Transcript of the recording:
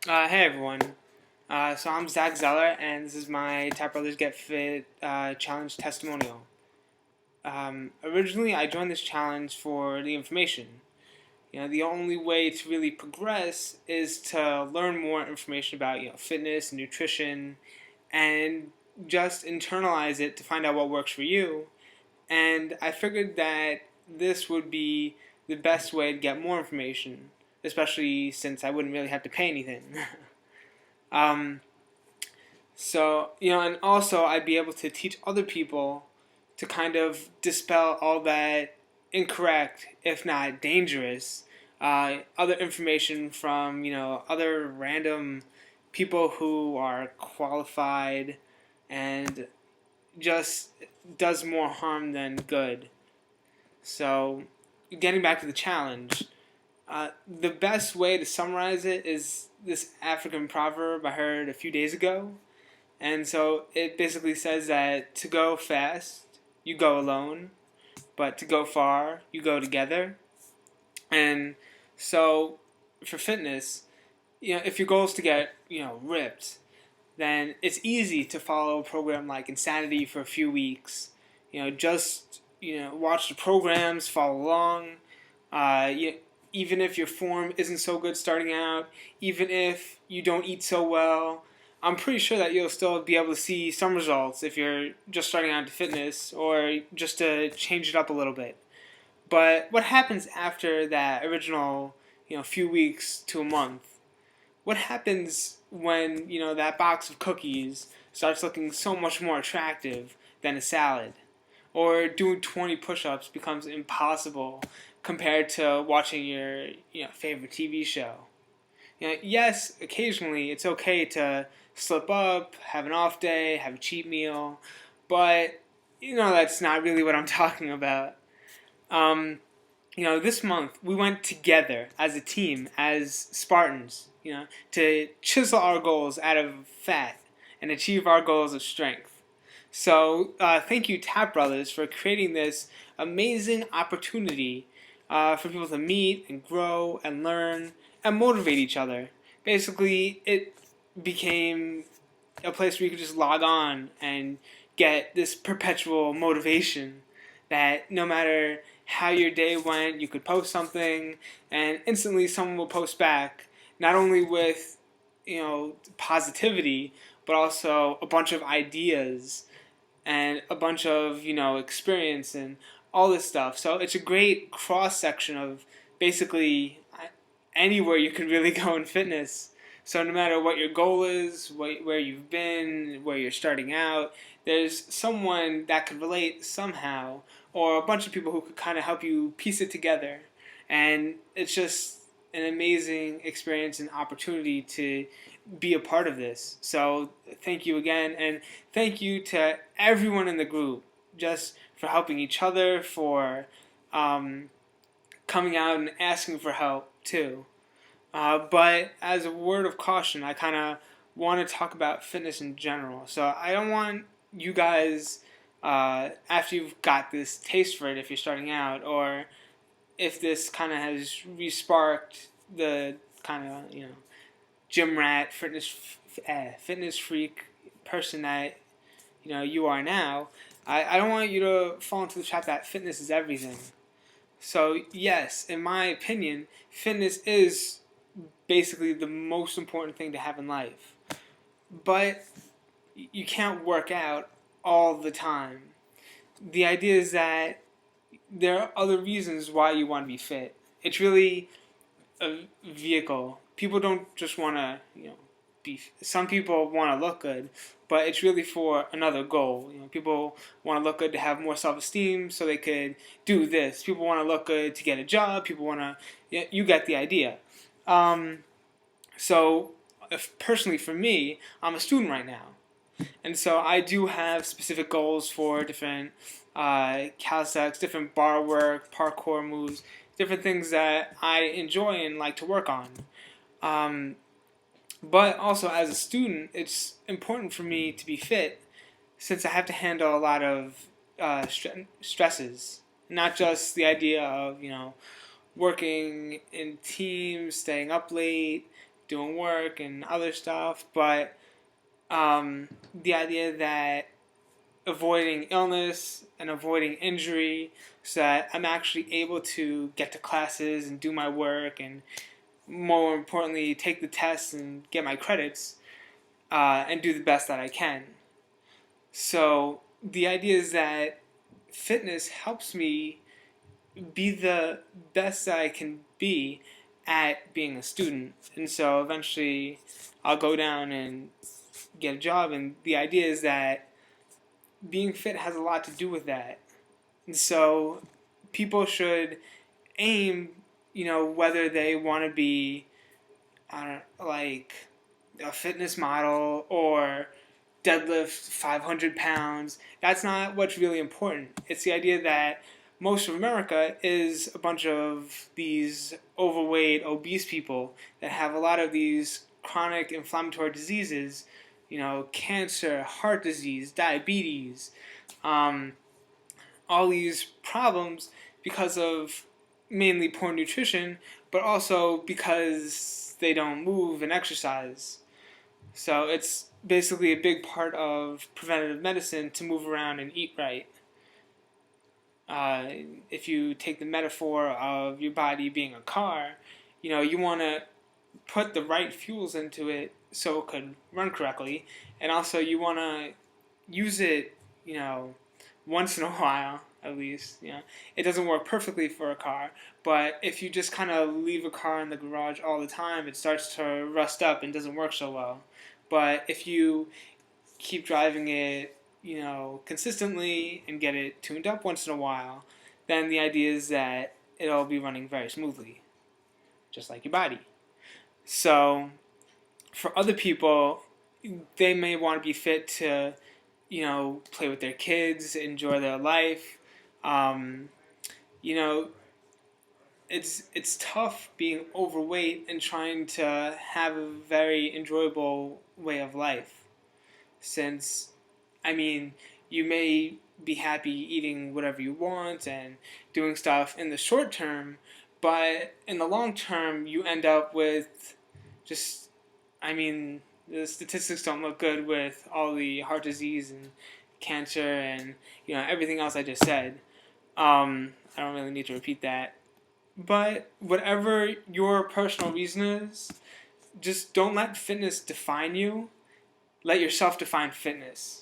Hey everyone. So I'm Zach Zeller, and this is my Tapp Brothers Get Fit challenge testimonial. Originally, I joined this challenge for the information. The only way to really progress is to learn more information about fitness, nutrition, and just internalize it to find out what works for you. And I figured that this would be the best way to get more information, especially since I wouldn't really have to pay anything. um, and also I'd be able to teach other people to kind of dispel all that incorrect, if not dangerous, other information from, other random people who are qualified and just does more harm than good. So, getting back to the challenge, the best way to summarize it is this African proverb I heard a few days ago. And so it basically says that to go fast, you go alone, but to go far, you go together. And so for fitness, if your goal is to get, ripped, then it's easy to follow a program like Insanity for a few weeks. Just, watch the programs, follow along. Even if your form isn't so good starting out, even if you don't eat so well, I'm pretty sure that you'll still be able to see some results if you're just starting out into fitness or just to change it up a little bit. But what happens after that original, few weeks to a month? What happens when, that box of cookies starts looking so much more attractive than a salad? Or doing 20 push-ups becomes impossible compared to watching your, favorite TV show? Yes, occasionally it's okay to slip up, have an off day, have a cheat meal, but that's not really what I'm talking about. Um, this month we went together as a team, as Spartans, to chisel our goals out of fat and achieve our goals of strength. So, thank you, Tapp Brothers, for creating this amazing opportunity for people to meet and grow and learn and motivate each other. Basically, it became a place where you could just log on and get this perpetual motivation that no matter how your day went, you could post something and instantly someone will post back, not only with, positivity, but also a bunch of ideas and a bunch of, experience and all this stuff. So it's a great cross section of basically anywhere you can really go in fitness. So no matter what your goal is, where you've been, where you're starting out, there's someone that could relate somehow, or a bunch of people who could kind of help you piece it together. And it's just an amazing experience and opportunity to be a part of this. So thank you again, and thank you to everyone in the group just for helping each other, for coming out and asking for help too. But as a word of caution, I kind of want to talk about fitness in general. So I don't want you guys, after you've got this taste for it, if you're starting out, or if this kind of has re-sparked the kind of, gym rat, fitness freak person that, you are now, I don't want you to fall into the trap that fitness is everything. So yes, in my opinion, fitness is basically the most important thing to have in life. But you can't work out all the time. The idea is that there are other reasons why you want to be fit. It's really a vehicle. People don't just want to, be. Some people want to look good, but it's really for another goal. People want to look good to have more self-esteem, so they could do this. People want to look good to get a job. People want to. You get the idea. Um, so, personally, for me, I'm a student right now, and so I do have specific goals for different calisthenics, different bar work, parkour moves, different things that I enjoy and like to work on. Um, but also, as a student, it's important for me to be fit since I have to handle a lot of stresses. Not just the idea of, working in teams, staying up late, doing work and other stuff, but the idea that avoiding illness and avoiding injury so that I'm actually able to get to classes and do my work and, more importantly, take the tests and get my credits and do the best that I can. So the idea is that fitness helps me be the best that I can be at being a student. And so eventually I'll go down and get a job. And the idea is that being fit has a lot to do with that. And so people should aim, whether they want to be, I don't like a fitness model or deadlift 500 pounds. That's not what's really important. It's the idea that most of America is a bunch of these overweight, obese people that have a lot of these chronic inflammatory diseases, cancer, heart disease, diabetes, all these problems because of mainly poor nutrition, but also because they don't move and exercise. So it's basically a big part of preventative medicine to move around and eat right. If you take the metaphor of your body being a car, you want to put the right fuels into it so it could run correctly, and also you want to use it, once in a while at least. It doesn't work perfectly for a car, but if you just kind of leave a car in the garage all the time, it starts to rust up and doesn't work so well. But if you keep driving it, consistently and get it tuned up once in a while, then the idea is that it'll be running very smoothly, just like your body. So for other people, they may want to be fit to, play with their kids, enjoy their life. You know, it's tough being overweight and trying to have a very enjoyable way of life. Since, you may be happy eating whatever you want and doing stuff in the short term, but in the long term, you end up with just, the statistics don't look good with all the heart disease and cancer and, everything else I just said. I don't really need to repeat that. But whatever your personal reason is, just don't let fitness define you. Let yourself define fitness.